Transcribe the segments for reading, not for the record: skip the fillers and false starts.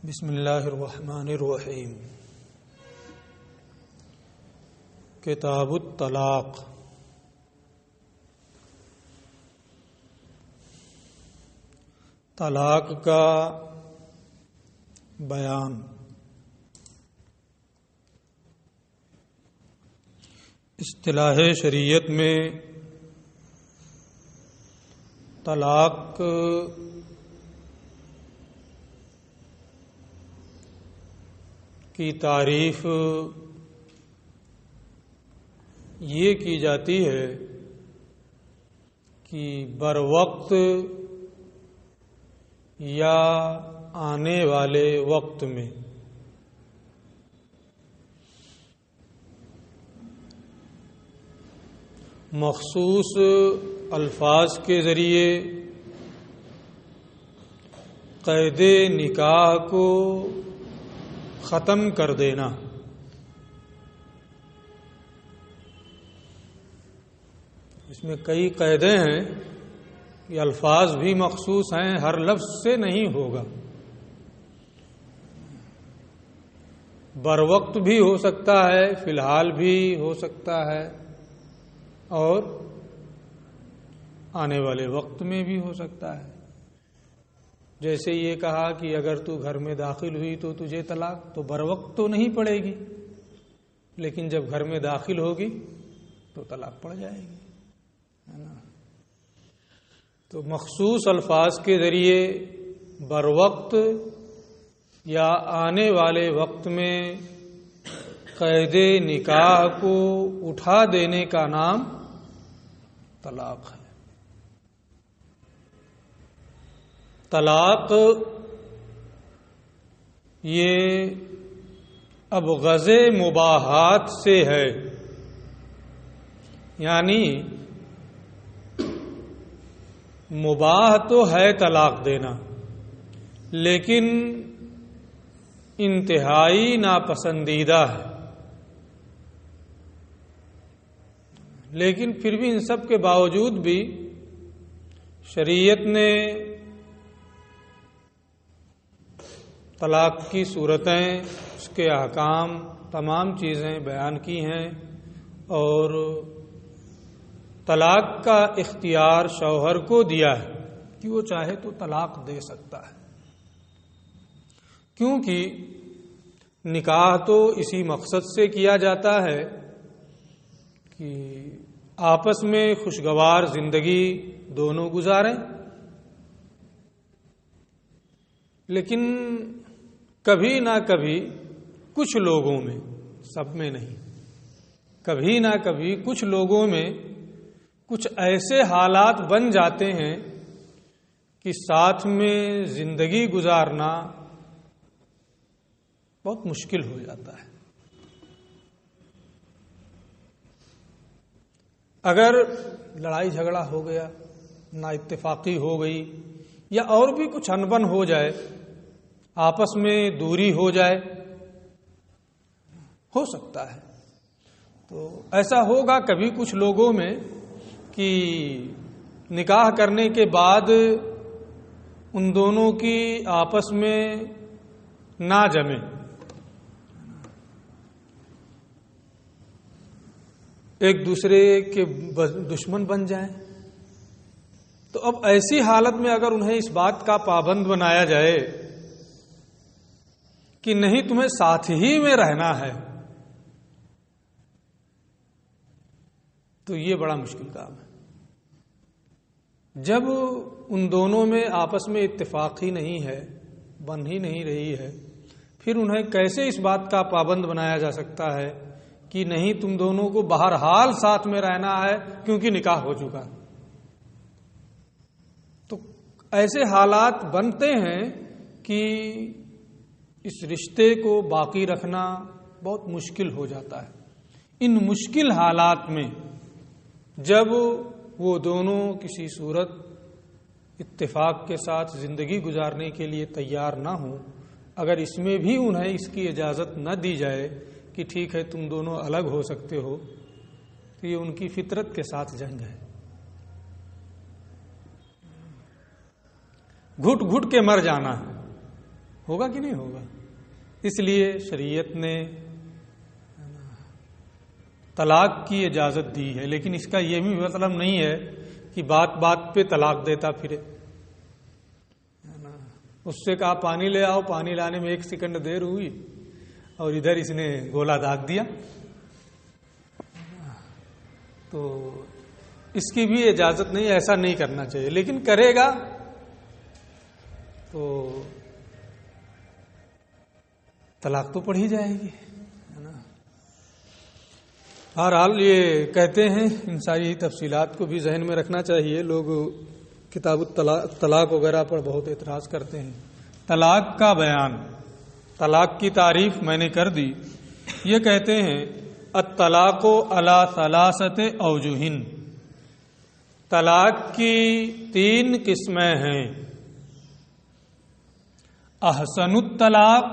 بسم اللہ الرحمن الرحیم۔ کتاب الطلاق۔ طلاق کا بیان۔ اصطلاح شریعت میں طلاق کی تعریف یہ کی جاتی ہے کہ بروقت یا آنے والے وقت میں مخصوص الفاظ کے ذریعے قید نکاح کو ختم کر دینا۔ اس میں کئی قیدیں ہیں، یہ الفاظ بھی مخصوص ہیں، ہر لفظ سے نہیں ہوگا۔ بروقت بھی ہو سکتا ہے، فی الحال بھی ہو سکتا ہے، اور آنے والے وقت میں بھی ہو سکتا ہے۔ جیسے یہ کہا کہ اگر تو گھر میں داخل ہوئی تو تجھے طلاق، تو بروقت تو نہیں پڑے گی، لیکن جب گھر میں داخل ہوگی تو طلاق پڑ جائے گی، ہے نا؟ تو مخصوص الفاظ کے ذریعے بروقت یا آنے والے وقت میں قید نکاح کو اٹھا دینے کا نام طلاق ہے۔ طلاق یہ ابغض مباحات سے ہے، یعنی مباح تو ہے طلاق دینا، لیکن انتہائی ناپسندیدہ ہے۔ لیکن پھر بھی ان سب کے باوجود بھی شریعت نے طلاق کی صورتیں، اس کے احکام، تمام چیزیں بیان کی ہیں، اور طلاق کا اختیار شوہر کو دیا ہے کہ وہ چاہے تو طلاق دے سکتا ہے، کیونکہ نکاح تو اسی مقصد سے کیا جاتا ہے کہ آپس میں خوشگوار زندگی دونوں گزاریں۔ لیکن کبھی نہ کبھی کچھ لوگوں میں، سب میں نہیں، کبھی نہ کبھی کچھ لوگوں میں کچھ ایسے حالات بن جاتے ہیں کہ ساتھ میں زندگی گزارنا بہت مشکل ہو جاتا ہے۔ اگر لڑائی جھگڑا ہو گیا، نا اتفاقی ہو گئی، یا اور بھی کچھ انبن ہو جائے، آپس میں دوری ہو جائے، ہو سکتا ہے، تو ایسا ہوگا کبھی کچھ لوگوں میں کہ نکاح کرنے کے بعد ان دونوں کی آپس میں نہ جمے، ایک دوسرے کے دشمن بن جائیں۔ تو اب ایسی حالت میں اگر انہیں اس بات کا پابند بنایا جائے کہ نہیں تمہیں ساتھ ہی میں رہنا ہے، تو یہ بڑا مشکل کام ہے۔ جب ان دونوں میں آپس میں اتفاق ہی نہیں ہے، بن ہی نہیں رہی ہے، پھر انہیں کیسے اس بات کا پابند بنایا جا سکتا ہے کہ نہیں تم دونوں کو بہرحال ساتھ میں رہنا ہے کیونکہ نکاح ہو چکا؟ تو ایسے حالات بنتے ہیں کہ اس رشتے کو باقی رکھنا بہت مشکل ہو جاتا ہے۔ ان مشکل حالات میں جب وہ دونوں کسی صورت اتفاق کے ساتھ زندگی گزارنے کے لیے تیار نہ ہوں، اگر اس میں بھی انہیں اس کی اجازت نہ دی جائے کہ ٹھیک ہے تم دونوں الگ ہو سکتے ہو، تو یہ ان کی فطرت کے ساتھ جنگ ہے۔ گھٹ گھٹ کے مر جانا ہے۔ ہوگا کہ نہیں ہوگا؟ اس لیے شریعت نے طلاق کی اجازت دی ہے، لیکن اس کا یہ بھی مطلب نہیں ہے کہ بات بات پہ طلاق دیتا پھرے۔ اس سے کہا پانی لے آؤ، پانی لانے میں 1 سیکنڈ دیر ہوئی اور ادھر اس نے گولا داغ دیا، تو اس کی بھی اجازت نہیں، ایسا نہیں کرنا چاہیے۔ لیکن کرے گا تو طلاق تو پڑھی جائے گی، ہے نا۔ بہرحال یہ کہتے ہیں، ان ساری تفصیلات کو بھی ذہن میں رکھنا چاہیے۔ لوگ کتاب طلاق وغیرہ پر بہت اعتراض کرتے ہیں۔ طلاق کا بیان، طلاق کی تعریف میں نے کر دی۔ یہ کہتے ہیں الطلاق علی 3 اوجہ، طلاق کی 3 قسمیں ہیں۔ احسن الطلاق،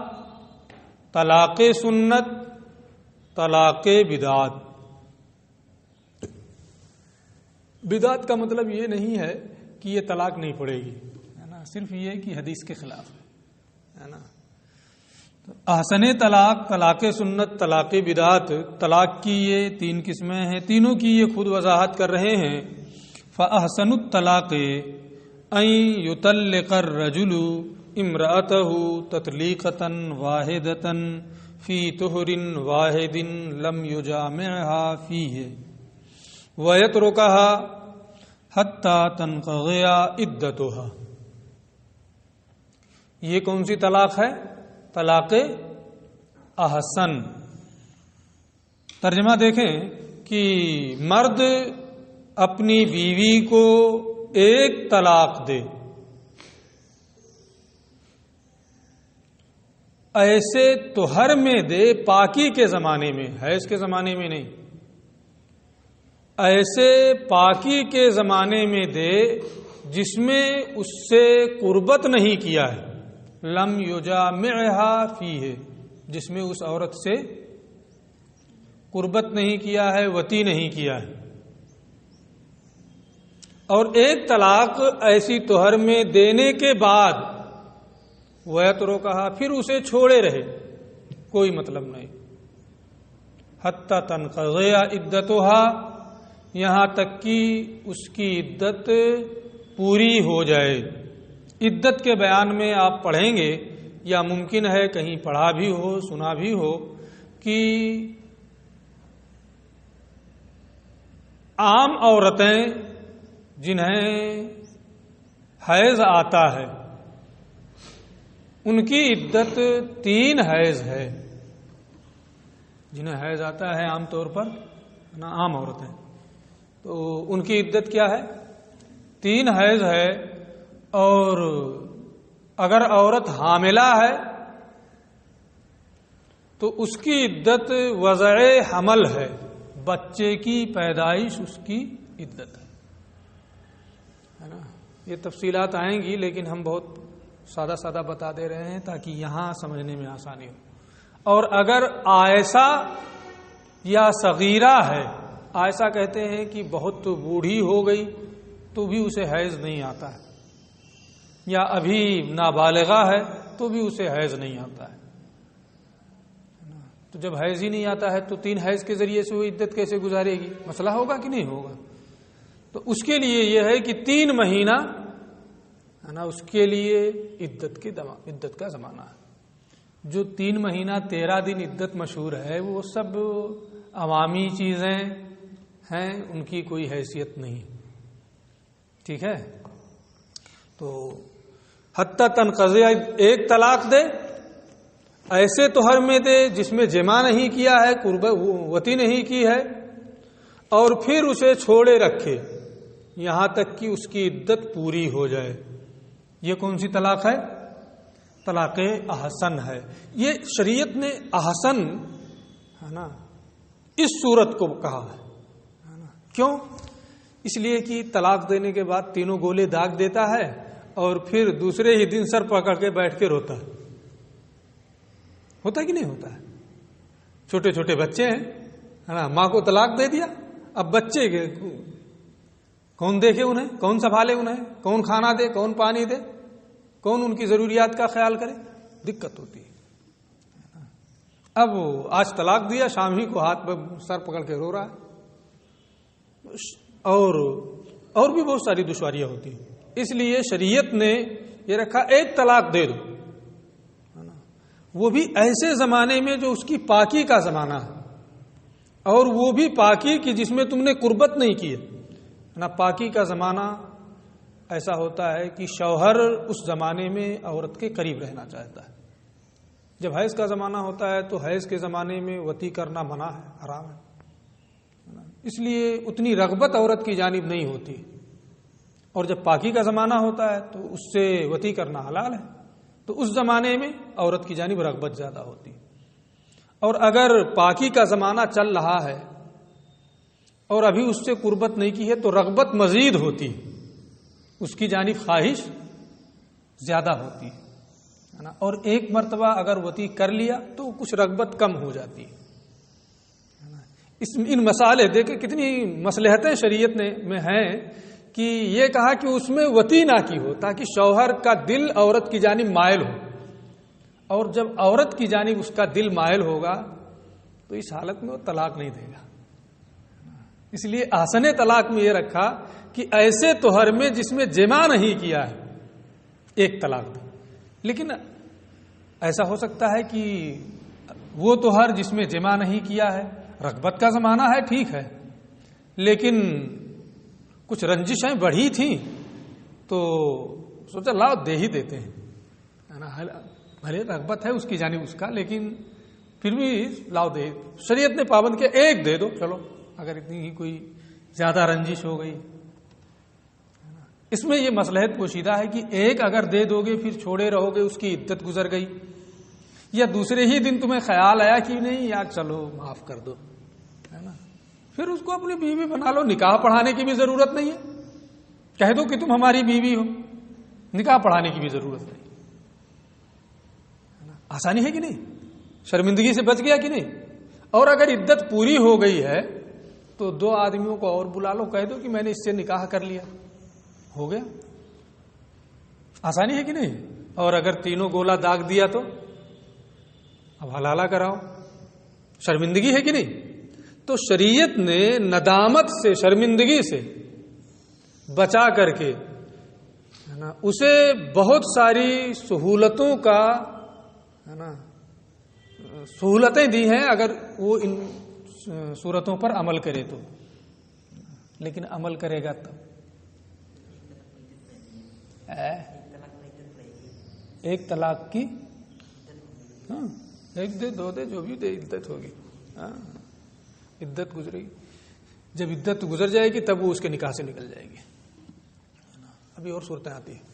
طلاق سنت، طلاق بدعت۔ بدعت کا مطلب یہ نہیں ہے کہ یہ طلاق نہیں پڑے گی، ہے نا، صرف یہ کہ حدیث کے خلاف ہے نا۔ احسن طلاق، طلاق سنت، طلاق بدعت، طلاق کی یہ 3 قسمیں ہیں، تینوں کی یہ خود وضاحت کر رہے ہیں۔ فاحسن الطلاق ان یطلق الرجل امرأته تطلیقۃ واحدۃ فی طہر واحد لم یجامعها فیہ ویترکها حتی تنقضی عدتها۔ یہ کون سی طلاق ہے؟ طلاق احسن۔ ترجمہ دیکھیں کہ مرد اپنی بیوی کو 1 طلاق دے، ایسے طہر میں دے، پاکی کے زمانے میں، حیض کے زمانے میں نہیں، ایسے پاکی کے زمانے میں دے جس میں اس سے قربت نہیں کیا ہے، لم یجامعها فیہ، جس میں اس عورت سے قربت نہیں کیا ہے، وطی نہیں کیا ہے۔ اور 1 طلاق ایسی طہر میں دینے کے بعد وَيَتْرُكَهَا، پھر اسے چھوڑے رہے، کوئی مطلب نہیں، حتی تنقضی عدتها، یہاں تک کہ اس کی عدت پوری ہو جائے۔ عدت کے بیان میں آپ پڑھیں گے، یا ممکن ہے کہیں پڑھا بھی ہو، سنا بھی ہو، کہ عام عورتیں جنہیں حیض آتا ہے ان کی عدت 3 حیض ہے۔ جنہیں حیض آتا ہے عام طور پر نا، عام عورتیں، تو ان کی عدت کیا ہے؟ 3 حیض ہے۔ اور اگر عورت حاملہ ہے تو اس کی عدت وضع حمل ہے، بچے کی پیدائش اس کی عدت ہے نا۔ یہ تفصیلات آئیں گی، لیکن ہم بہت سادہ بتا دے رہے ہیں تاکہ یہاں سمجھنے میں آسانی ہو۔ اور اگر عائشہ یا صغیرہ ہے، عائشہ کہتے ہیں کہ بہت بوڑھی ہو گئی تو بھی اسے حیض نہیں آتا ہے، یا ابھی نابالغہ ہے تو بھی اسے حیض نہیں آتا ہے۔ تو جب حیض ہی نہیں آتا ہے تو 3 حیض کے ذریعے سے وہ عدت کیسے گزارے گی؟ مسئلہ ہوگا کہ نہیں ہوگا؟ تو اس کے لیے یہ ہے کہ 3 مہینہ ہے نا، اس کے لیے عدت کا زمانہ ہے۔ جو 3 مہینہ 13 دن عدت مشہور ہے، وہ سب عوامی چیزیں ہیں، ان کی کوئی حیثیت نہیں، ٹھیک ہے۔ تو حتی تنقضی، 1 طلاق دے، ایسے طہر میں دے جس میں جمع نہیں کیا ہے، قربت وطی نہیں کی ہے، اور پھر اسے چھوڑے رکھے یہاں تک کہ اس کی عدت پوری ہو جائے۔ یہ کون سی طلاق ہے؟ طلاق احسن ہے۔ یہ شریعت نے احسن ہے نا اس صورت کو کہا ہے نا۔ کیوں؟ اس لیے کہ طلاق دینے کے بعد 3 گولے داغ دیتا ہے اور پھر دوسرے ہی دن سر پکڑ کے بیٹھ کے روتا ہے۔ ہوتا کہ نہیں ہوتا ہے؟ چھوٹے چھوٹے بچے ہیں ہے نا، ماں کو طلاق دے دیا، اب بچے کے کون دیکھے انہیں، کون سنبھالے انہیں، کون کھانا دے، کون پانی دے، کون ان کی ضروریات کا خیال کرے؟ دقت ہوتی ہے. اب آج طلاق دیا، شام ہی کو ہاتھ پہ سر پکڑ کے رو رہا ہے، اور بھی بہت ساری دشواریاں ہوتی ہیں. اس لیے شریعت نے یہ رکھا ایک طلاق دے دو، وہ بھی ایسے زمانے میں جو اس کی پاکی کا زمانہ ہے، اور وہ بھی پاکی کی جس میں تم نے قربت نہیں کی ہے. پاکی کا زمانہ ایسا ہوتا ہے کہ شوہر اس زمانے میں عورت کے قریب رہنا چاہتا ہے. جب حیض کا زمانہ ہوتا ہے تو حیض کے زمانے میں وطی کرنا منع ہے، حرام ہے. اس لیے اتنی رغبت عورت کی جانب نہیں ہوتی، اور جب پاکی کا زمانہ ہوتا ہے تو اس سے وطی کرنا حلال ہے. تو اس زمانے میں عورت کی جانب رغبت زیادہ ہوتی. اور اگر پاکی کا زمانہ چل رہا ہے اور ابھی اس سے قربت نہیں کی ہے تو رغبت مزید ہوتی، اس کی جانب خواہش زیادہ ہوتی ہے نا. اور ایک مرتبہ اگر وطی کر لیا تو کچھ رغبت کم ہو جاتی ہے. ان مسائل دیکھیں کتنی مصلحتیں شریعت میں ہیں کہ یہ کہا کہ اس میں وطی نہ کی ہو تاکہ شوہر کا دل عورت کی جانب مائل ہو. اور جب عورت کی جانب اس کا دل مائل ہوگا تو اس حالت میں وہ طلاق نہیں دے گا. اس لیے احسن طلاق میں یہ رکھا کہ ایسے طہر میں جس میں جمع نہیں کیا ہے ایک طلاق دے. لیکن ایسا ہو سکتا ہے کہ وہ طہر جس میں جمع نہیں کیا ہے، رغبت کا زمانہ ہے، ٹھیک ہے، لیکن کچھ رنجشیں بڑھی تھیں تو سوچا لاؤ دے ہی دیتے ہیں. بھلے رغبت ہے اس کی جانب اس کا، لیکن پھر بھی لاؤ دے. شریعت نے پابند کیا ایک دے دو، چلو اگر اتنی ہی کوئی زیادہ رنجش ہو گئی. اس میں یہ مصلحت پوشیدہ ہے کہ ایک اگر دے دو گے پھر چھوڑے رہو گے، اس کی عدت گزر گئی، یا دوسرے ہی دن تمہیں خیال آیا کہ نہیں یار چلو معاف کر دو، ہے نا، پھر اس کو اپنی بیوی بنا لو. نکاح پڑھانے کی بھی ضرورت نہیں ہے، کہہ دو کہ تم ہماری بیوی ہو، نکاح پڑھانے کی بھی ضرورت نہیں. آسانی ہے کہ نہیں؟ شرمندگی سے بچ گیا کہ نہیں؟ اور اگر عدت پوری ہو گئی ہے تو 2 آدمیوں کو اور بلا لو، کہہ دو کہ میں نے اس سے نکاح کر لیا، ہو گیا. آسانی ہے کہ نہیں؟ اور اگر تینوں گولا داغ دیا تو اب حلالہ کراؤ. شرمندگی ہے کہ نہیں؟ تو شریعت نے ندامت سے، شرمندگی سے بچا کر کے اسے بہت ساری سہولتوں کا سہولتیں دی ہیں اگر وہ ان صورتوں پر عمل کرے تو. لیکن عمل کرے گا تب ایک طلاق کی، ایک دے 2 دے جو بھی دے، عدت ہوگی، عدت گزرے گی. جب عدت گزر جائے گی تب وہ اس کے نکاح سے نکل جائے گی. ابھی اور صورتیں آتی ہیں.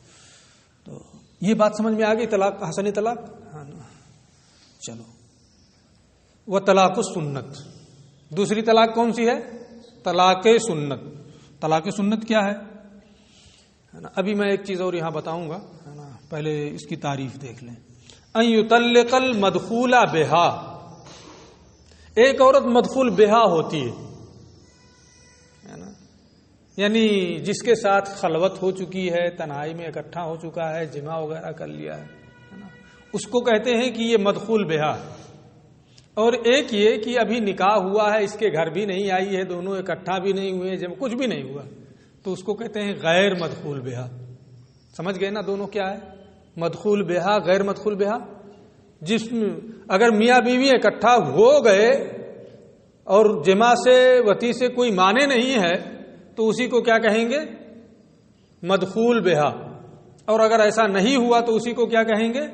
تو یہ بات سمجھ میں آ گئی طلاق، حسن طلاق. چلو، وہ طلاق السنت. دوسری طلاق کون سی ہے؟ طلاق سنت. طلاق سنت کیا ہے نا؟ ابھی میں ایک چیز اور یہاں بتاؤں گا، ہے نا، پہلے اس کی تعریف دیکھ لیں. ان یطلق المدخول بہا، ایک عورت مدخول بہا ہوتی ہے نا، یعنی جس کے ساتھ خلوت ہو چکی ہے، تنہائی میں اکٹھا ہو چکا ہے، جماع وغیرہ کر لیا ہے نا، اس کو کہتے ہیں کہ یہ مدخول بہا. اور ایک یہ کہ ابھی نکاح ہوا ہے، اس کے گھر بھی نہیں آئی ہے، دونوں اکٹھا بھی نہیں ہوئے، جب کچھ بھی نہیں ہوا، تو اس کو کہتے ہیں غیر مدخول بہا. سمجھ گئے نا دونوں کیا ہے؟ مدخول بہا، غیر مدخول بہا. جس میں اگر میاں بیوی اکٹھا ہو گئے اور جماع سے، وطی سے کوئی معنی نہیں ہے تو اسی کو کیا کہیں گے؟ مدخول بہا. اور اگر ایسا نہیں ہوا تو اسی کو کیا کہیں گے؟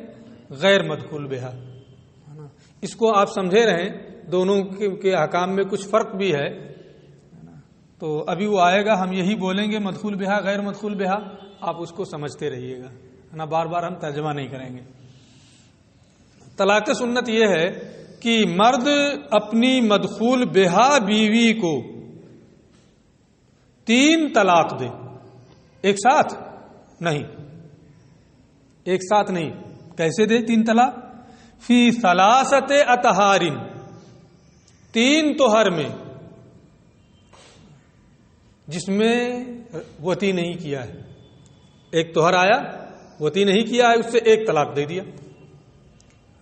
غیر مدخول بہا. اس کو آپ سمجھے رہیں، دونوں کے احکام میں کچھ فرق بھی ہے. تو ابھی وہ آئے گا، ہم یہی بولیں گے مدخول بہا، غیر مدخول بہا، آپ اس کو سمجھتے رہیے گا، ہے نا، بار بار ہم ترجمہ نہیں کریں گے. طلاق سنت یہ ہے کہ مرد اپنی مدخول بہا بیوی کو 3 طلاق دے. ایک ساتھ نہیں، ایک ساتھ نہیں. کیسے دے 3 طلاق؟ فی 3 اطہار، 3 طہر میں جس میں وطی نہیں کیا ہے. ایک طہر آیا، وطی نہیں کیا ہے، اس سے 1 طلاق دے دیا.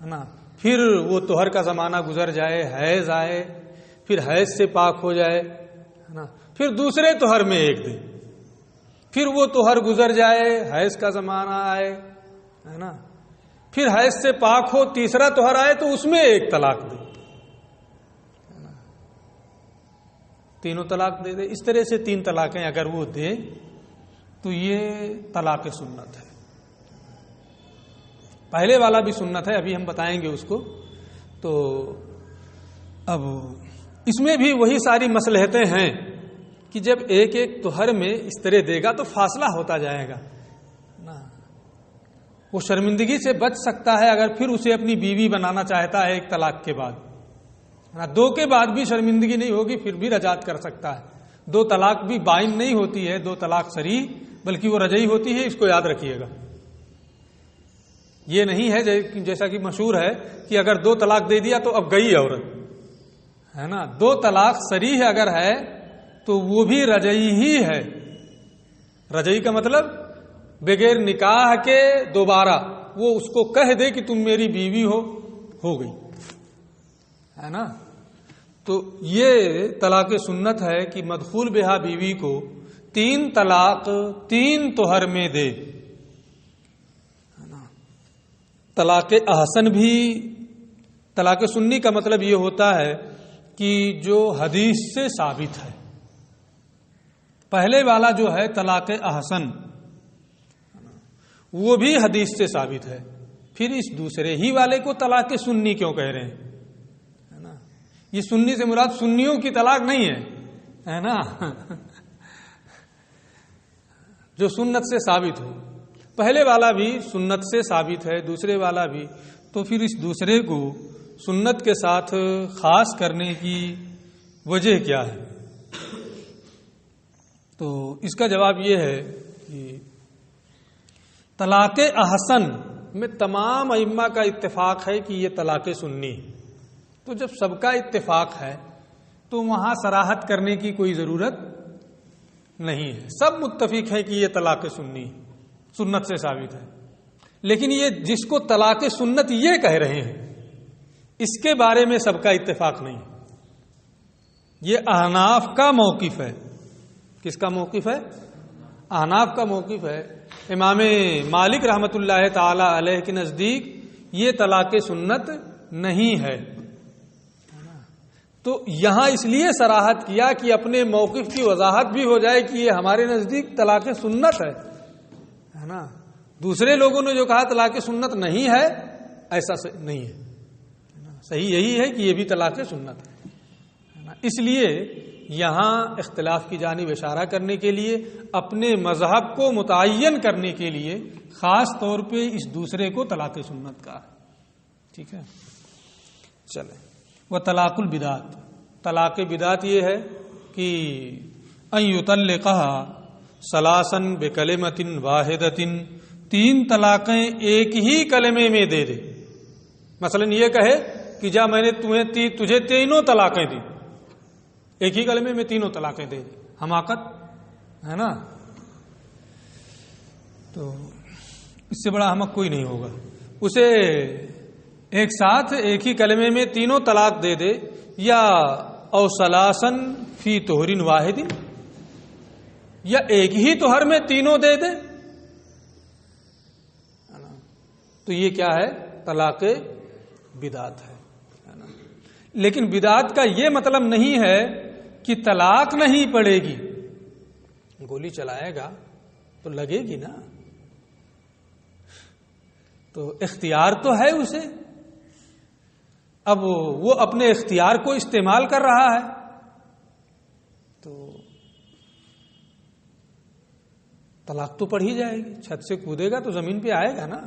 ہے نا، پھر وہ طہر کا زمانہ گزر جائے، حیض آئے، پھر حیض سے پاک ہو جائے، ہے نا، پھر دوسرے طہر میں ایک دے، پھر وہ طہر گزر جائے، حیض کا زمانہ آئے، ہے نا، پھر حیض سے پاک ہو، تیسرا طہر آئے تو اس میں ایک طلاق دے، تینوں طلاق دے دے۔ اس طرح سے 3 طلاقیں اگر وہ دے تو یہ طلاق سنت ہے۔ پہلے والا بھی سنت ہے، ابھی ہم بتائیں گے اس کو۔ تو اب اس میں بھی وہی ساری مصلحتیں ہیں کہ جب ایک ایک طہر میں اس طرح دے گا تو فاصلہ ہوتا جائے گا نا، وہ شرمندگی سے بچ سکتا ہے اگر پھر اسے اپنی بیوی بنانا چاہتا ہے ایک طلاق کے بعد، 2 کے بعد بھی شرمندگی نہیں ہوگی، پھر بھی رجعت کر سکتا ہے۔ 2 طلاق بھی بائن نہیں ہوتی ہے، 2 طلاق صریح، بلکہ وہ رجعی ہوتی ہے، اس کو یاد رکھیے گا۔ یہ نہیں ہے جیسا کہ مشہور ہے کہ اگر 2 طلاق دے دیا تو اب گئی عورت، ہے نا۔ 2 طلاق صریح اگر ہے تو وہ بھی رجعی ہی ہے۔ رجعی کا مطلب بغیر نکاح کے دوبارہ وہ اس کو کہہ دے کہ تم میری بیوی ہو گئی، ہے نا۔ تو یہ طلاق سنت ہے کہ مدخول بہا بیوی کو 3 طلاق 3 طہر میں دے، ہے نا۔ طلاق احسن بھی، طلاق سنی کا مطلب یہ ہوتا ہے کہ جو حدیث سے ثابت ہے۔ پہلے والا جو ہے طلاق احسن وہ بھی حدیث سے ثابت ہے، پھر اس دوسرے ہی والے کو طلاق سنی کیوں کہہ رہے ہیں؟ یہ سنی سے مراد سنیوں کی طلاق نہیں ہے نا، جو سنت سے ثابت ہو۔ پہلے والا بھی سنت سے ثابت ہے، دوسرے والا بھی، تو پھر اس دوسرے کو سنت کے ساتھ خاص کرنے کی وجہ کیا ہے؟ تو اس کا جواب یہ ہے کہ طلاق احسن میں تمام ائمہ کا اتفاق ہے کہ یہ طلاق سنی ہے۔ تو جب سب کا اتفاق ہے تو وہاں صراحت کرنے کی کوئی ضرورت نہیں ہے، سب متفق ہیں کہ یہ طلاق سنی سنت سے ثابت ہے۔ لیکن یہ جس کو طلاق سنت یہ کہہ رہے ہیں اس کے بارے میں سب کا اتفاق نہیں ہے۔ یہ احناف کا موقف ہے۔ کس کا موقف ہے؟ احناف کا موقف ہے۔ امام مالک رحمۃ اللہ تعالی علیہ کے نزدیک یہ طلاق سنت نہیں ہے۔ تو یہاں اس لیے صراحت کیا کہ اپنے موقف کی وضاحت بھی ہو جائے کہ یہ ہمارے نزدیک طلاق سنت ہے نا۔ دوسرے لوگوں نے جو کہا طلاق سنت نہیں ہے، ایسا نہیں ہے، صحیح یہی ہے کہ یہ بھی طلاق سنت ہے نا۔ اس لیے یہاں اختلاف کی جانب اشارہ کرنے کے لیے، اپنے مذہب کو متعین کرنے کے لیے خاص طور پہ اس دوسرے کو طلاق سنت کا ہے۔ ٹھیک ہے، چلیں۔ وہ طلاق البدعت، طلاق بدعت یہ ہے کہ ان یطلقها ثلاثا بکلمۃ واحدۃ، 3 طلاقیں ایک ہی کلمے میں دے دے۔ مثلا یہ کہے کہ جا میں نے تجھے 3 طلاقیں دی، ایک ہی کلمے میں 3 طلاقیں دے دے، حماقت ہے نا۔ تو اس سے بڑا احمق کوئی نہیں ہوگا۔ اسے ایک ساتھ ایک ہی کلمے میں 3 طلاق دے دے، یا او ثلاثن فی طہر واحد، یا ایک ہی طہر میں 3 دے دے، تو یہ کیا ہے؟ طلاق بدعت ہے نا۔ لیکن بدعت کا یہ مطلب نہیں ہے کہ طلاق نہیں پڑے گی، گولی چلائے گا تو لگے گی نا، تو اختیار تو ہے اسے، اب وہ اپنے اختیار کو استعمال کر رہا ہے، تو طلاق تو پڑ ہی جائے گی۔ چھت سے کودے گا تو زمین پہ آئے گا نا،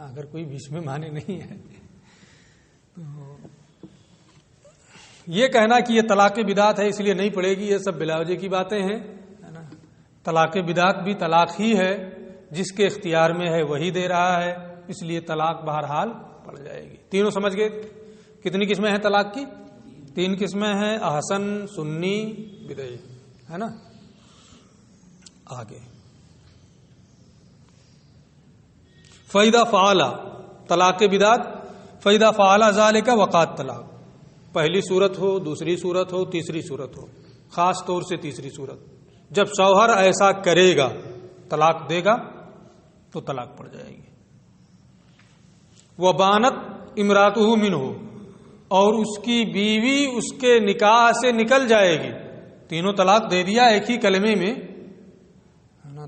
اگر کوئی بیچ میں مانے نہیں ہے۔ تو یہ کہنا کہ یہ طلاق بدعت ہے اس لیے نہیں پڑے گی، یہ سب بلا وجہ کی باتیں ہیں نا۔ طلاق بدعت بھی طلاق ہی ہے، جس کے اختیار میں ہے وہی دے رہا ہے، اس لیے طلاق بہرحال پڑ جائے گی۔ تینوں سمجھ گئے کتنی قسمیں ہیں طلاق کی؟ 3 قسمیں ہیں، احسن، سنی، بدعی، ہے نا۔ آگے فَإِذَا فَعَلَ طلاق کے بدعت فَإِذَا فَعَلَ ذَلِكَ وَقَعَتْ طلاق. پہلی صورت ہو، دوسری صورت ہو، تیسری صورت ہو، خاص طور سے تیسری صورت. جب شوہر ایسا کرے گا، طلاق دے گا تو طلاق پڑ جائے گی. وَبَانَتْ امْرَأَتُهُ مِنْهُ، اور اس کی بیوی اس کے نکاح سے نکل جائے گی. تینوں طلاق دے دیا ایک ہی کلمے میں،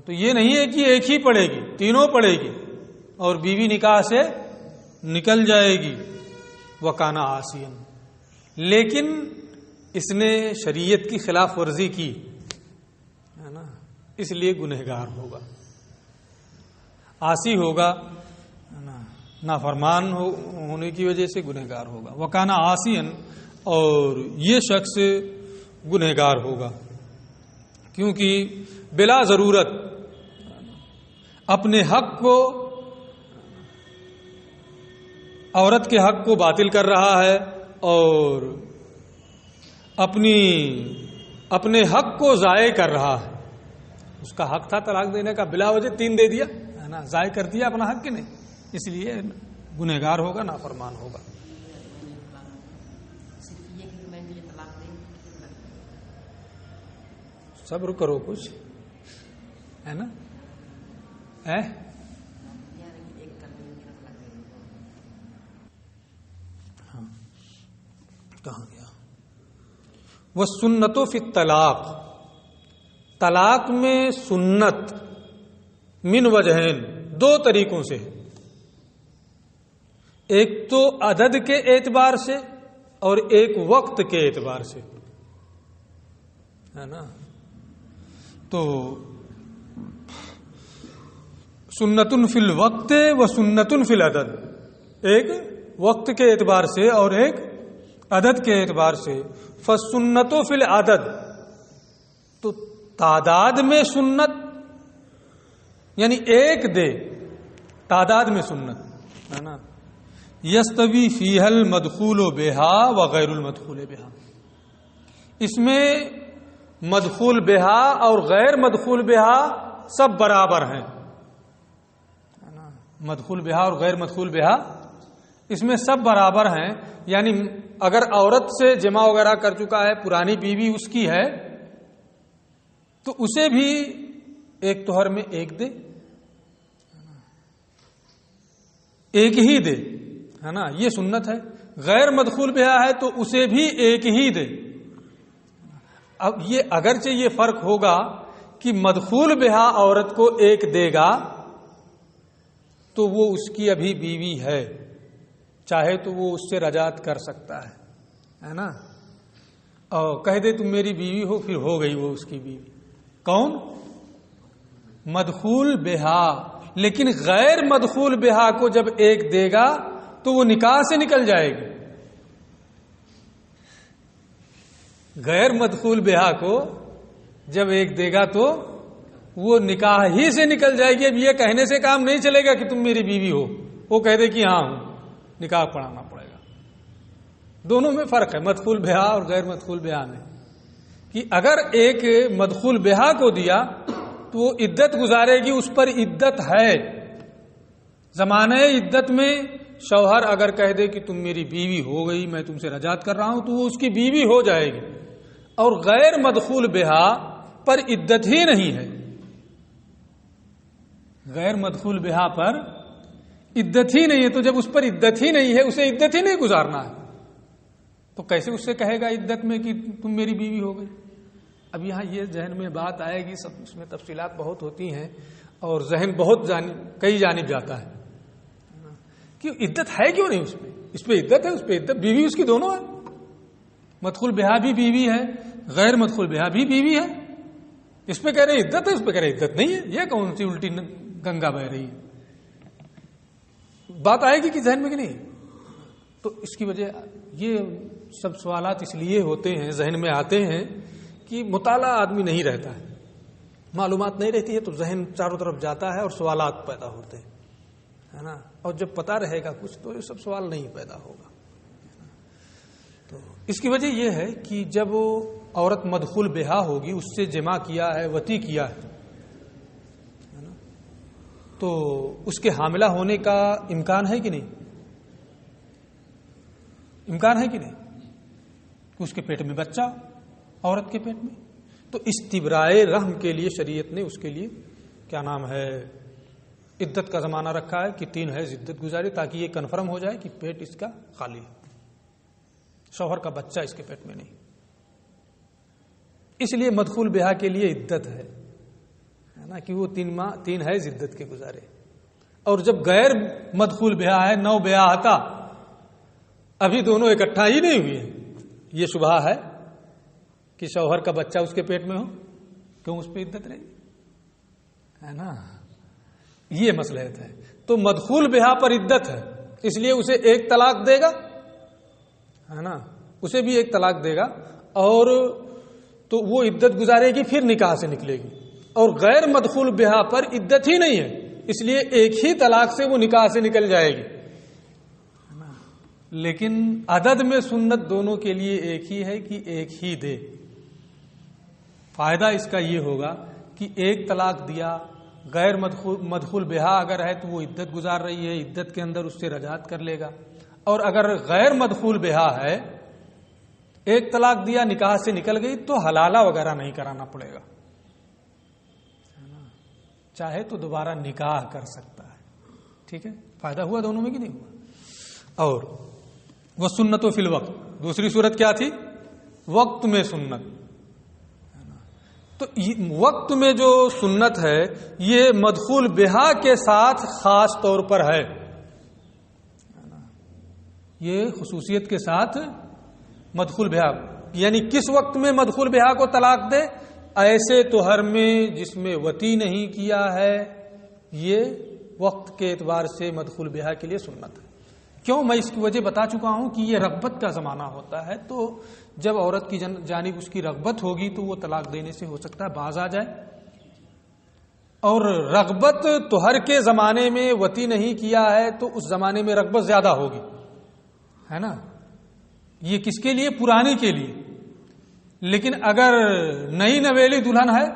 تو یہ نہیں ہے کہ ایک ہی پڑے گی، تینوں پڑے گی اور بیوی نکاح سے نکل جائے گی. وَكَانَ عَاصِيًا، لیکن اس نے شریعت کی خلاف ورزی کی ہے نا، اس لیے گنہگار ہوگا، عاصی ہوگا، نافرمان ہونے کی وجہ سے گنہگار ہوگا. وَكَانَ عَاصِيًا، اور یہ شخص گنہگار ہوگا کیونکہ بلا ضرورت اپنے حق کو، عورت کے حق کو باطل کر رہا ہے اور اپنے حق کو ضائع کر رہا ہے. اس کا حق تھا طلاق دینے کا، بلا وجہ 3 دے دیا ہے نا، ضائع کر دیا اپنا حق کہ نہیں، اس لیے گنہگار ہوگا، نافرمان ہوگا. صبر کرو کچھ ہے نا. کہاں گیا؟ وَالسُّنَّةُ فِي الطَّلَاقِ، طلاق میں سنت من وجہین، 2 طریقوں سے. ایک تو عدد کے اعتبار سے اور ایک وقت کے اعتبار سے ہے نا. تو سنتن فی الوقت و سنتن فی العدد، ایک وقت کے اعتبار سے اور ایک عدد کے اعتبار سے. فالسنت فی العدد، تو تعداد میں سنت یعنی ایک دے، تعداد میں سنت ہے نا. یستوی فیہ المدخول بہا و غیر المدخول بہا، اس میں مدخول بہا اور غیر مدخول بہا سب برابر ہیں. مدخول بہا اور غیر مدخول بہا اس میں سب برابر ہیں. یعنی اگر عورت سے جمع وغیرہ کر چکا ہے، پرانی بیوی اس کی ہے، تو اسے بھی ایک توہر میں ایک دے، ایک ہی دے ہے نا، یہ سنت ہے. غیر مدخول بہا ہے تو اسے بھی ایک ہی دے. اب یہ اگرچہ یہ فرق ہوگا کہ مدخول بہا عورت کو ایک دے گا تو وہ اس کی ابھی بیوی ہے، چاہے تو وہ اس سے رجعت کر سکتا ہے نا، اور کہہ دے تم میری بیوی ہو، پھر ہو گئی وہ اس کی بیوی. کون؟ مدخول بہا. لیکن غیر مدخول بہا کو جب ایک دے گا تو وہ نکاح سے نکل جائے گی. غیر مدخول بہا کو جب ایک دے گا تو وہ نکاح ہی سے نکل جائے گی. اب یہ کہنے سے کام نہیں چلے گا کہ تم میری بیوی ہو، وہ کہہ دے کہ ہاں ہوں، نکاح پڑھانا پڑے گا. دونوں میں فرق ہے، مدخول بہا اور غیر مدخول بہا میں، کہ اگر ایک مدخول بہا کو دیا تو وہ عدت گزارے گی، اس پر عدت ہے. زمانہ عدت میں شوہر اگر کہہ دے کہ تم میری بیوی ہو گئی، میں تم سے رجعت کر رہا ہوں، تو وہ اس کی بیوی ہو جائے گی. اور غیر مدخول بہا پر عدت ہی نہیں ہے، غیر مدخول بہا پر عدت ہی نہیں ہے. تو جب اس پر عدت ہی نہیں ہے، اسے عدت ہی نہیں گزارنا ہے، تو کیسے اس سے کہے گا عدت میں کہ تم میری بیوی ہو گئی؟ اب یہاں یہ ذہن میں بات آئے گی، سب اس میں تفصیلات بہت ہوتی ہیں اور ذہن بہت کئی جانب جاتا ہے کہ عدت ہے کیوں نہیں اس پہ عدت ہے، اس پہ عدت، بیوی اس کی دونوں ہے. مدخول بہا بھی بیوی ہے، غیر مدخول بہا بھی بیوی ہے. اس پہ کہہ رہے عدت ہے، اس پہ کہہ رہے عدت نہیں ہے. یہ کون سی الٹی گنگا بہ رہی ہے؟ بات آئے گی کہ ذہن میں کہ نہیں؟ تو اس کی وجہ یہ سب سوالات اس لیے ہوتے ہیں، ذہن میں آتے ہیں کہ مطالعہ آدمی نہیں رہتا ہے، معلومات نہیں رہتی ہے تو ذہن چاروں طرف جاتا ہے اور سوالات پیدا ہوتے ہیں ہے نا. اور جب پتہ رہے گا کچھ تو یہ سب سوال نہیں پیدا ہوگا. تو اس کی وجہ یہ ہے کہ جب عورت مدخول بہا ہوگی، اس سے جمع کیا ہے، وطی کیا ہے نا، تو اس کے حاملہ ہونے کا امکان ہے کہ نہیں؟ امکان ہے کہ نہیں کہ اس کے پیٹ میں بچہ، عورت کے پیٹ میں؟ تو استبراء رحم کے لیے شریعت نے اس کے لیے کیا نام ہے عدت کا زمانہ رکھا ہے کہ 3 حیض عدت گزارے، تاکہ یہ کنفرم ہو جائے کہ پیٹ اس کا خالی ہے، شوہر کا بچہ اس کے پیٹ میں نہیں. اس لیے مدخول بہا کے لیے عدت ہے نا کہ وہ 3 حیض عدت کے گزارے. اور جب غیر مدخول بہا ہے 9 بیاہتا، ابھی دونوں اکٹھا ہی نہیں ہوئے، یہ شبہہ ہے کہ شوہر کا بچہ اس کے پیٹ میں ہو، کیوں اس پہ عدت رہے ہے نا. یہ مصلحت ہے. تو مدخول بہا پر عدت ہے، اس لیے اسے 1 طلاق دے گا ہے نا، اسے بھی 1 طلاق دے گا، اور تو وہ عدت گزارے گی، پھر نکاح سے نکلے گی. اور غیر مدخول بہا پر عدت ہی نہیں ہے، اس لیے 1 ہی طلاق سے وہ نکاح سے نکل جائے گی. لیکن عدد میں سنت دونوں کے لیے ایک ہی ہے کہ 1 ہی دے. فائدہ اس کا یہ ہوگا کہ 1 طلاق دیا، غیر مدخول بہا اگر ہے تو وہ عدت گزار رہی ہے، عدت کے اندر اس سے رجعت کر لے گا. اور اگر غیر مدخول بہا ہے، 1 طلاق دیا، نکاح سے نکل گئی، تو حلالہ وغیرہ نہیں کرانا پڑے گا، چاہے تو دوبارہ نکاح کر سکتا ہے. ٹھیک ہے، فائدہ ہوا دونوں میں کہ نہیں ہوا. اور وہ سنت و فی الوقت، دوسری صورت کیا تھی؟ وقت میں سنت. تو وقت میں جو سنت ہے یہ مدخول بہا کے ساتھ خاص طور پر ہے، یہ خصوصیت کے ساتھ مدخول بہا. یعنی کس وقت میں مدخول بہا کو طلاق دے؟ ایسے طہر میں جس میں وطی نہیں کیا ہے، یہ وقت کے اعتبار سے مدخول بہا کے لیے سنت ہے. کیوں؟ میں اس کی وجہ بتا چکا ہوں کہ یہ رغبت کا زمانہ ہوتا ہے، تو جب عورت کی جانب اس کی رغبت ہوگی تو وہ طلاق دینے سے ہو سکتا ہے باز آ جائے. اور رغبت طہر کے زمانے میں وطی نہیں کیا ہے تو اس زمانے میں رغبت زیادہ ہوگی، ہے نا. یہ کس کے لیے؟ پرانی کے لیے. لیکن اگر نئی نویلی دلہن ہے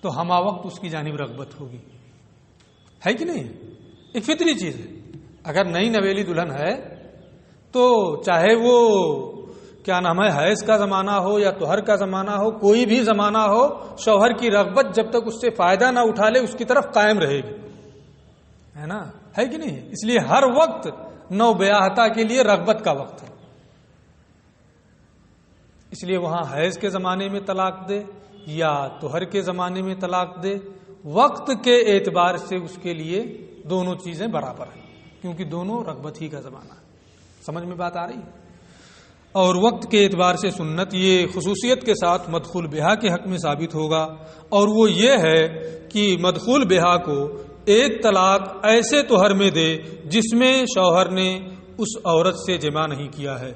تو ہمہ وقت اس کی جانب رغبت ہوگی، ہے کہ نہیں؟ ایک فطری چیز ہے. اگر نئی نویلی دلہن ہے تو چاہے وہ کیا نام ہے حیض کا زمانہ ہو یا طہر کا زمانہ ہو، کوئی بھی زمانہ ہو، شوہر کی رغبت جب تک اس سے فائدہ نہ اٹھا لے اس کی طرف قائم رہے گی، ہے نا، ہے کہ نہیں؟ اس لیے ہر وقت 9 بیاہتا کے لیے رغبت کا وقت ہے. اس لیے وہاں حیض کے زمانے میں طلاق دے یا طہر کے زمانے میں طلاق دے، وقت کے اعتبار سے اس کے لیے دونوں چیزیں برابر ہیں، کیونکہ دونوں رغبت ہی کا زمانہ ہے. سمجھ میں بات آ رہی ہے؟ اور وقت کے اعتبار سے سنت یہ خصوصیت کے ساتھ مدخول بہا کے حق میں ثابت ہوگا، اور وہ یہ ہے کہ مدخول بہا کو 1 طلاق ایسے طہر میں دے جس میں شوہر نے اس عورت سے جمع نہیں کیا ہے.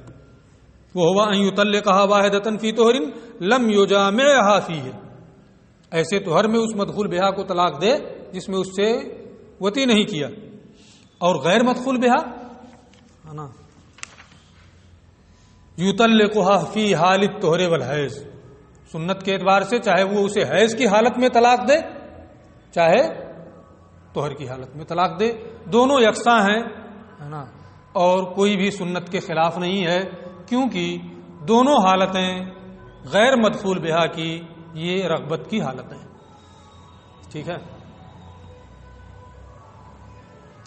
وہ ہوا ان یطلقها واحدۃ فی طہر لم یجامعها فیہ، ایسے طہر میں اس مدخول بہا کو طلاق دے جس میں اس سے وطی نہیں کیا. اور غیر مدخول بہا ہے نا، یطلقها فی حال الطہر والحیض، سنت کے اعتبار سے چاہے وہ اسے حیض کی حالت میں طلاق دے چاہے طہر کی حالت میں طلاق دے، دونوں یکساں ہیں، ہے نا. اور کوئی بھی سنت کے خلاف نہیں ہے، کیونکہ دونوں حالتیں غیر مدخول بہا کی یہ رغبت کی حالتیں. ٹھیک ہے.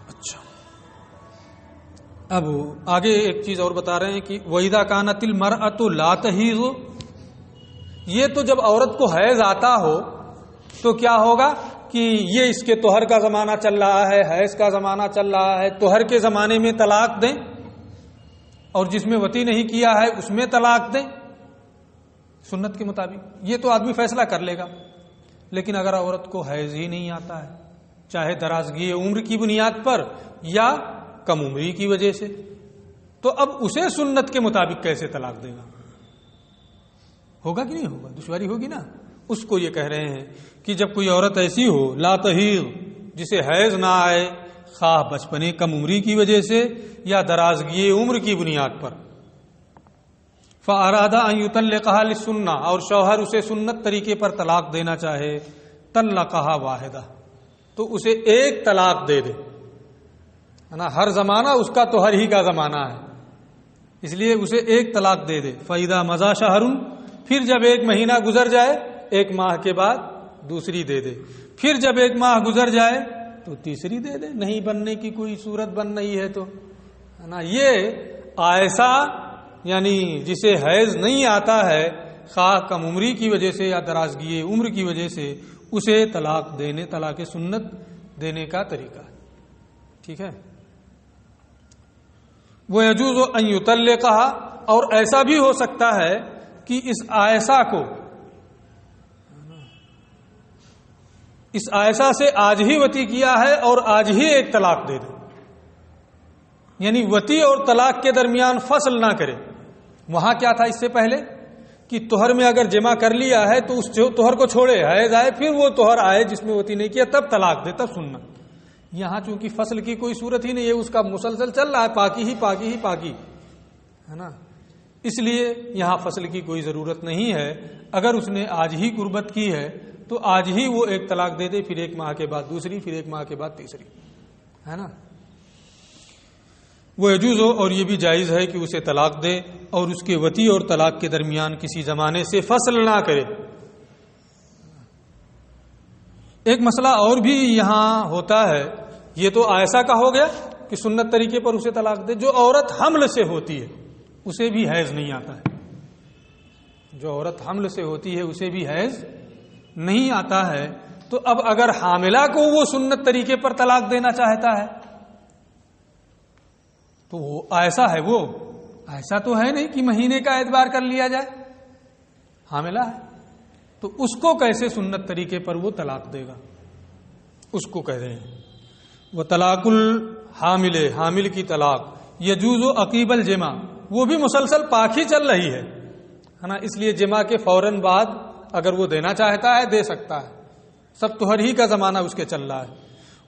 اچھا، اب آگے ایک چیز اور بتا رہے ہیں کہ وَإِذَا كَانَتِ الْمَرْأَةُ لَا تَحِيضُ، یہ تو جب عورت کو حیض آتا ہو تو کیا ہوگا کہ یہ اس کے طہر کا زمانہ چل رہا ہے، حیض کا زمانہ چل رہا ہے، طہر کے زمانے میں طلاق دیں، اور جس میں وطی نہیں کیا ہے اس میں طلاق دیں سنت کے مطابق. یہ تو آدمی فیصلہ کر لے گا. لیکن اگر عورت کو حیض ہی نہیں آتا ہے، چاہے درازگی عمر کی بنیاد پر یا کم عمری کی وجہ سے، تو اب اسے سنت کے مطابق کیسے طلاق دے گا؟ ہوگا کہ نہیں ہوگا؟ دشواری ہوگی نا. اس کو یہ کہہ رہے ہیں کہ جب کوئی عورت ایسی ہو لا تحیض، جسے حیض نہ آئے، خواہ بچپنے کم عمری کی وجہ سے یا درازگی عمر کی بنیاد پر، فَأَرَادَ أَن يُطَلِّقَهَا لِلسُّنَّةِ، اور شوہر اسے سنت طریقے پر طلاق دینا چاہے، طلقها واحدہ، تو اسے ایک طلاق دے دے، ہے نا، ہر زمانہ اس کا تو ہر ہی کا زمانہ ہے، اس لیے اسے ایک طلاق دے دے۔ فَإِذَا مَضَى شَهْرٌ، پھر جب ایک مہینہ گزر جائے، ایک ماہ کے بعد دوسری دے دے، پھر جب ایک ماہ گزر جائے تو تیسری دے دے، نہیں بننے کی کوئی صورت بن رہی ہے تو، ہے نا۔ یہ ایسا یعنی جسے حیض نہیں آتا ہے، خواہ کم عمری کی وجہ سے یا درازگی عمر کی وجہ سے، اسے طلاق دینے، طلاق سنت دینے کا طریقہ ہے، ٹھیک ہے۔ وَيَجُوزُ أَن يُطَلِّقَهَا، اور ایسا بھی ہو سکتا ہے کہ اس عائشہ سے آج ہی وطی کیا ہے اور آج ہی ایک طلاق دے دے، یعنی وطی اور طلاق کے درمیان فصل نہ کرے۔ وہاں کیا تھا اس سے پہلے کہ طہر میں اگر جمع کر لیا ہے تو اس طہر کو چھوڑے، حیض آئے پھر وہ طہر آئے جس میں وطی نہیں کیا تب طلاق دے، تب سننا۔ یہاں چونکہ فصل کی کوئی صورت ہی نہیں ہے، اس کا مسلسل چل رہا ہے، پاکی ہی پاکی ہی پاکی، ہے نا، اس لیے یہاں فصل کی کوئی ضرورت نہیں ہے۔ اگر اس نے آج ہی قربت کی ہے تو آج ہی وہ ایک طلاق دے دے، پھر ایک ماہ کے بعد دوسری، پھر ایک ماہ کے بعد تیسری، ہے نا۔ وہ یجوز ہو، اور یہ بھی جائز ہے کہ اسے طلاق دے اور اس کے وطی اور طلاق کے درمیان کسی زمانے سے فصل نہ کرے۔ ایک مسئلہ اور بھی یہاں ہوتا ہے، یہ تو عائشہ کا ہو گیا کہ سنت طریقے پر اسے طلاق دے۔ جو عورت حمل سے ہوتی ہے اسے بھی حیض نہیں آتا ہے، جو عورت حمل سے ہوتی ہے اسے بھی حیض نہیں آتا ہے، تو اب اگر حاملہ کو وہ سنت طریقے پر طلاق دینا چاہتا ہے تو وہ ایسا ہے، وہ ایسا تو ہے نہیں کہ مہینے کا اعتبار کر لیا جائے، حاملہ ہے تو اس کو کیسے سنت طریقے پر وہ طلاق دے گا؟ اس کو کہہ رہے ہیں وہ طلاق الحامل، حامل کی طلاق، یجوز عقیب الجمع، وہ بھی مسلسل پاک ہی چل رہی ہے نا، اس لیے جمع کے فوراً بعد اگر وہ دینا چاہتا ہے دے سکتا ہے، سب طہر ہی کا زمانہ اس کے چل رہا ہے۔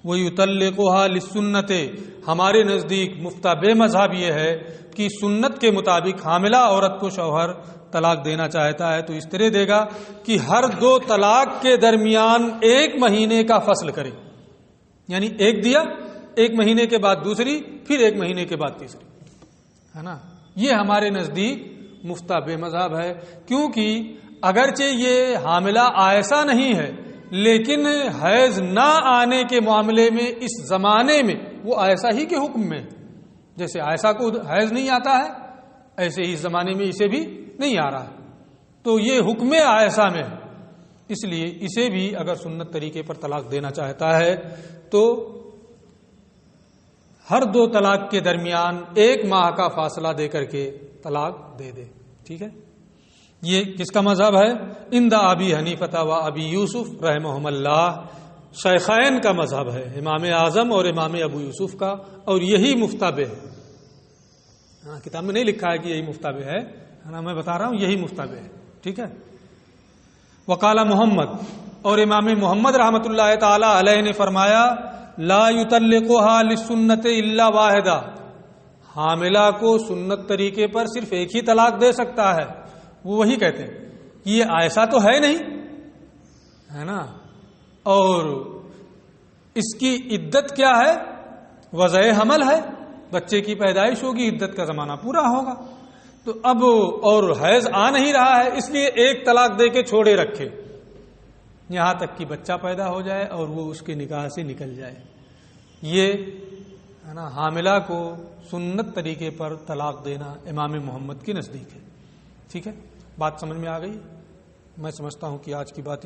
وَيُطَلِّقُهَا لِلسُّنَّةِ، ہمارے نزدیک مفتابِ مذہب یہ ہے کہ سنت کے مطابق حاملہ عورت کو شوہر طلاق دینا چاہتا ہے تو اس طرح دے گا کہ ہر دو طلاق کے درمیان ایک مہینے کا فصل کرے، یعنی ایک دیا، ایک مہینے کے بعد دوسری، پھر ایک مہینے کے بعد تیسری، ہے نا۔ یہ ہمارے نزدیک مفتابِ مذہب ہے، کیونکہ اگرچہ یہ حاملہ عائشہ نہیں ہے لیکن حیض نہ آنے کے معاملے میں اس زمانے میں وہ عائشہ ہی کے حکم میں، جیسے عائشہ کو حیض نہیں آتا ہے ایسے ہی اس زمانے میں اسے بھی نہیں آ رہا ہے، تو یہ حکم عائشہ میں ہے، اس لیے اسے بھی اگر سنت طریقے پر طلاق دینا چاہتا ہے تو ہر دو طلاق کے درمیان ایک ماہ کا فاصلہ دے کر کے طلاق دے دے، ٹھیک ہے۔ یہ کس کا مذہب ہے؟ عند ابی حنیفہ و ابی یوسف رحمہم اللہ، شیخین کا مذہب ہے، امام اعظم اور امام ابو یوسف کا، اور یہی مفتابع ہے۔ کتاب میں نہیں لکھا ہے کہ یہی مفتابع ہے، میں بتا رہا ہوں یہی مفتابع ہے، ٹھیک ہے۔ وقال محمد، اور امام محمد رحمۃ اللہ تعالی علیہ نے فرمایا لا یطلقها للسنت الا واحدہ، حاملہ کو سنت طریقے پر صرف ایک ہی طلاق دے سکتا ہے۔ وہ وہی کہتے ہیں کہ یہ عائشہ تو ہے نہیں، ہے نا، اور اس کی عدت کیا ہے؟ وضع حمل ہے، بچے کی پیدائش ہوگی، عدت کا زمانہ پورا ہوگا، تو اب اور حیض آ نہیں رہا ہے، اس لیے ایک طلاق دے کے چھوڑے رکھے یہاں تک کہ بچہ پیدا ہو جائے اور وہ اس کے نکاح سے نکل جائے۔ یہ ہے نا، حاملہ کو سنت طریقے پر طلاق دینا امام محمد کے نزدیک ہے، ٹھیک ہے۔ بات سمجھ میں آ گئی؟ میں سمجھتا ہوں کہ آج کی بات